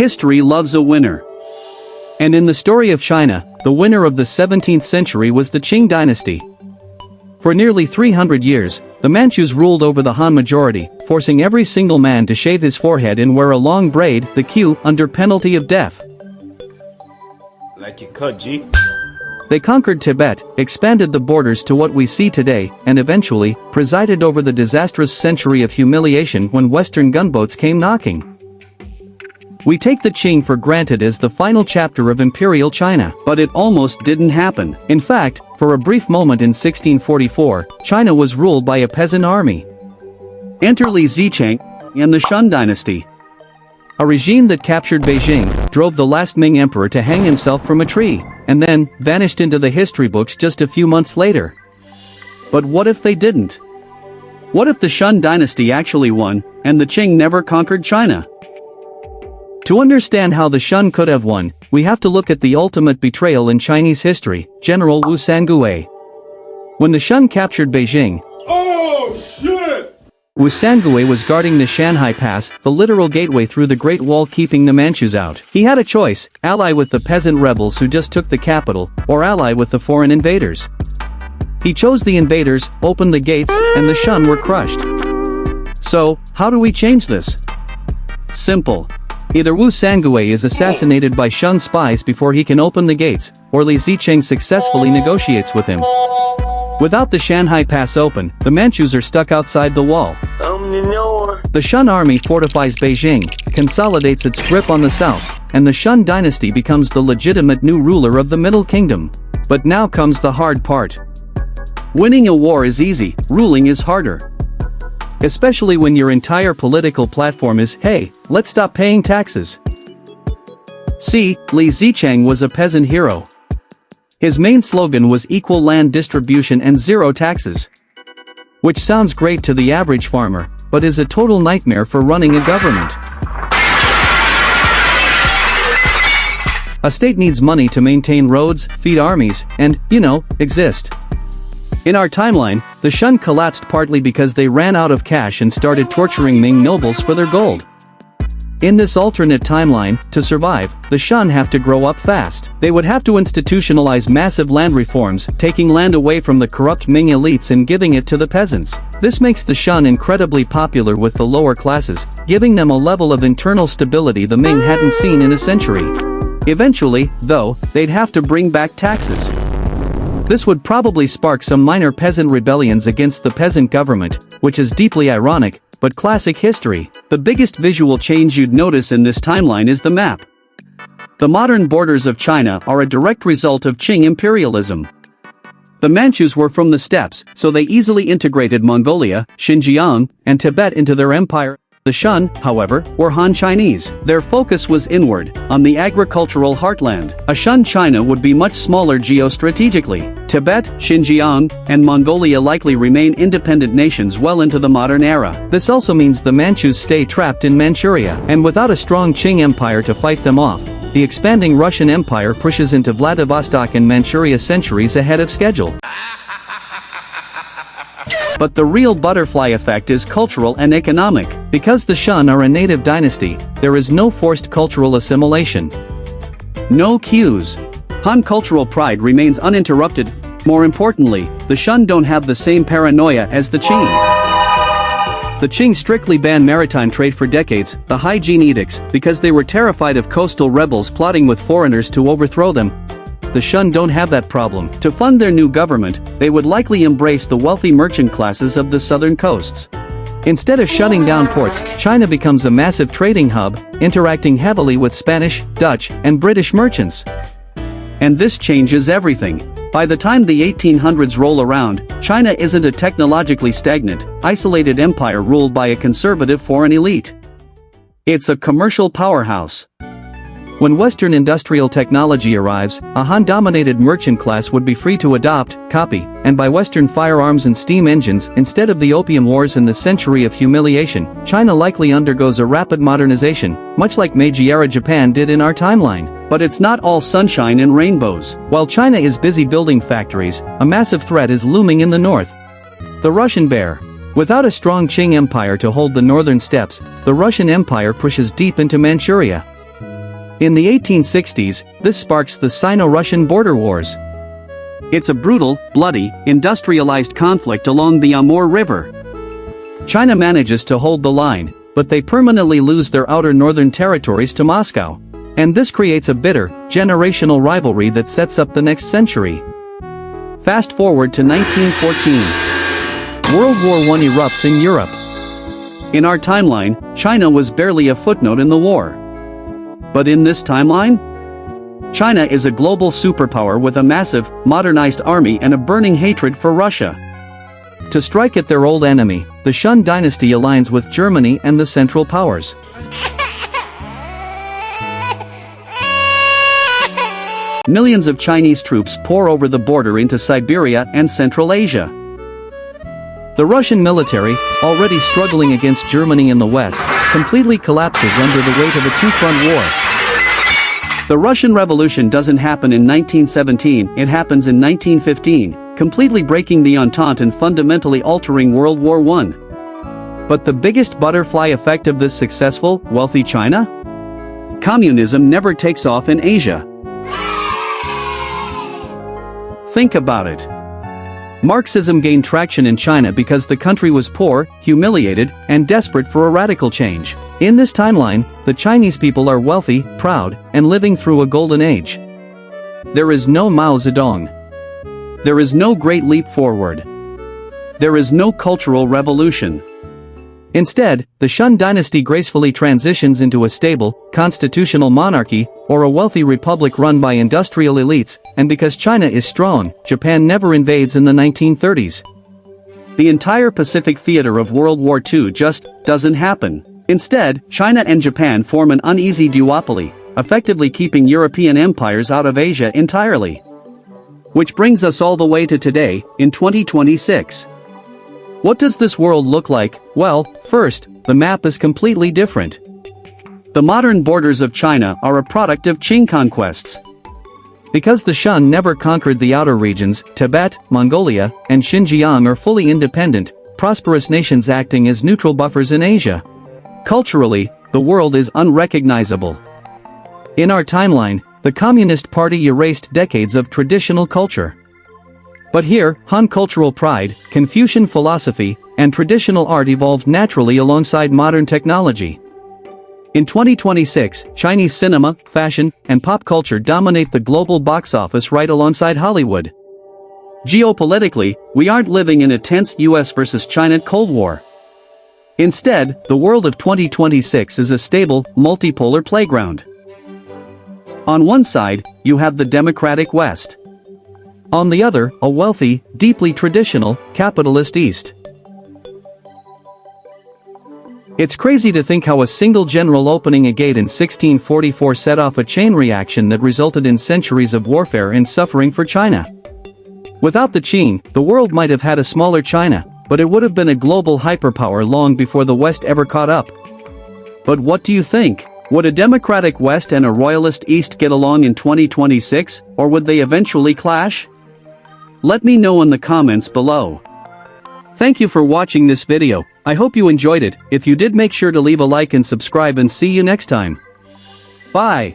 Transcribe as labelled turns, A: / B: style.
A: History loves a winner. And in the story of China, the winner of the 17th century was the Qing dynasty. For nearly 300 years, the Manchus ruled over the Han majority, forcing every single man to shave his forehead and wear a long braid, the queue, under penalty of death.
B: Like you cut, G.
A: They conquered Tibet, expanded the borders to what we see today, and eventually, presided over the disastrous century of humiliation when Western gunboats came knocking. We take the Qing for granted as the final chapter of Imperial China, but it almost didn't happen. In fact, for a brief moment in 1644, China was ruled by a peasant army. Enter Li Zicheng and the Shun dynasty. A regime that captured Beijing, drove the last Ming emperor to hang himself from a tree, and then vanished into the history books just a few months later. But what if they didn't? What if the Shun dynasty actually won, and the Qing never conquered China? To understand how the Shun could have won, we have to look at the ultimate betrayal in Chinese history, General Wu Sangui. When the Shun captured Beijing, Wu Sangui was guarding the Shanhai Pass, the literal gateway through the Great Wall, keeping the Manchus out. He had a choice: ally with the peasant rebels who just took the capital, or ally with the foreign invaders. He chose the invaders, opened the gates, and the Shun were crushed. So, how do we change this? Simple. Either Wu Sangui is assassinated by Shun spies before he can open the gates, or Li Zicheng successfully negotiates with him. Without the Shanhai Pass open, the Manchus are stuck outside the wall. The Shun army fortifies Beijing, consolidates its grip on the south, and the Shun dynasty becomes the legitimate new ruler of the Middle Kingdom. But now comes the hard part. Winning a war is easy, ruling is harder. Especially when your entire political platform is, hey, let's stop paying taxes. See, Li Zicheng was a peasant hero. His main slogan was equal land distribution and zero taxes. Which sounds great to the average farmer, but is a total nightmare for running a government. A state needs money to maintain roads, feed armies, and, exist. In our timeline, the Shun collapsed partly because they ran out of cash and started torturing Ming nobles for their gold. In this alternate timeline, to survive, the Shun have to grow up fast. They would have to institutionalize massive land reforms, taking land away from the corrupt Ming elites and giving it to the peasants. This makes the Shun incredibly popular with the lower classes, giving them a level of internal stability the Ming hadn't seen in a century. Eventually, though, they'd have to bring back taxes. This would probably spark some minor peasant rebellions against the peasant government, which is deeply ironic, but classic history. The biggest visual change you'd notice in this timeline is the map. The modern borders of China are a direct result of Qing imperialism. The Manchus were from the steppes, so they easily integrated Mongolia, Xinjiang, and Tibet into their empire. The Shun, however, were Han Chinese. Their focus was inward, on the agricultural heartland. A Shun China would be much smaller geostrategically. Tibet, Xinjiang, and Mongolia likely remain independent nations well into the modern era. This also means the Manchus stay trapped in Manchuria, and without a strong Qing empire to fight them off, the expanding Russian Empire pushes into Vladivostok and Manchuria centuries ahead of schedule. But the real butterfly effect is cultural and economic. Because the Shun are a native dynasty, there is no forced cultural assimilation. No cues. Han cultural pride remains uninterrupted. More importantly, the Shun don't have the same paranoia as the Qing. The Qing strictly banned maritime trade for decades, the hygiene edicts, because they were terrified of coastal rebels plotting with foreigners to overthrow them. The Shun don't have that problem. To fund their new government, they would likely embrace the wealthy merchant classes of the southern coasts. Instead of shutting down ports, China becomes a massive trading hub, interacting heavily with Spanish, Dutch, and British merchants. And this changes everything. By the time the 1800s roll around, China isn't a technologically stagnant, isolated empire ruled by a conservative foreign elite. It's a commercial powerhouse. When Western industrial technology arrives, a Han-dominated merchant class would be free to adopt, copy, and buy Western firearms and steam engines. Instead of the Opium Wars and the century of humiliation, China likely undergoes a rapid modernization, much like Meiji-era Japan did in our timeline. But it's not all sunshine and rainbows. While China is busy building factories, a massive threat is looming in the north. The Russian Bear. Without a strong Qing empire to hold the northern steppes, the Russian Empire pushes deep into Manchuria. In the 1860s, this sparks the Sino-Russian border wars. It's a brutal, bloody, industrialized conflict along the Amur River. China manages to hold the line, but they permanently lose their outer northern territories to Moscow. And this creates a bitter, generational rivalry that sets up the next century. Fast forward to 1914. World War I erupts in Europe. In our timeline, China was barely a footnote in the war. But in this timeline? China is a global superpower with a massive, modernized army and a burning hatred for Russia. To strike at their old enemy, the Shun dynasty aligns with Germany and the Central Powers. Millions of Chinese troops pour over the border into Siberia and Central Asia. The Russian military, already struggling against Germany in the west, completely collapses under the weight of a two-front war. The Russian Revolution doesn't happen in 1917, it happens in 1915, completely breaking the Entente and fundamentally altering World War I. But the biggest butterfly effect of this successful, wealthy China? Communism never takes off in Asia. Think about it. Marxism gained traction in China because the country was poor, humiliated, and desperate for a radical change. In this timeline, the Chinese people are wealthy, proud, and living through a golden age. There is no Mao Zedong. There is no great leap forward. There is no cultural revolution. Instead, the Shun dynasty gracefully transitions into a stable, constitutional monarchy, or a wealthy republic run by industrial elites, and because China is strong, Japan never invades in the 1930s. The entire Pacific theater of World War II just doesn't happen. Instead, China and Japan form an uneasy duopoly, effectively keeping European empires out of Asia entirely. Which brings us all the way to today, in 2026. What does this world look like? Well, first, the map is completely different. The modern borders of China are a product of Qing conquests. Because the Shun never conquered the outer regions, Tibet, Mongolia, and Xinjiang are fully independent, prosperous nations acting as neutral buffers in Asia. Culturally, the world is unrecognizable. In our timeline, the Communist Party erased decades of traditional culture. But here, Han cultural pride, Confucian philosophy, and traditional art evolved naturally alongside modern technology. In 2026, Chinese cinema, fashion, and pop culture dominate the global box office right alongside Hollywood. Geopolitically, we aren't living in a tense US versus China Cold War. Instead, the world of 2026 is a stable, multipolar playground. On one side, you have the democratic West. On the other, a wealthy, deeply traditional, capitalist East. It's crazy to think how a single general opening a gate in 1644 set off a chain reaction that resulted in centuries of warfare and suffering for China. Without the Qing, the world might have had a smaller China, but it would have been a global hyperpower long before the West ever caught up. But what do you think? Would a democratic West and a royalist East get along in 2026, or would they eventually clash? Let me know in the comments below. Thank you for watching this video. I hope you enjoyed it. If you did, make sure to leave a like and subscribe, and see you next time. Bye.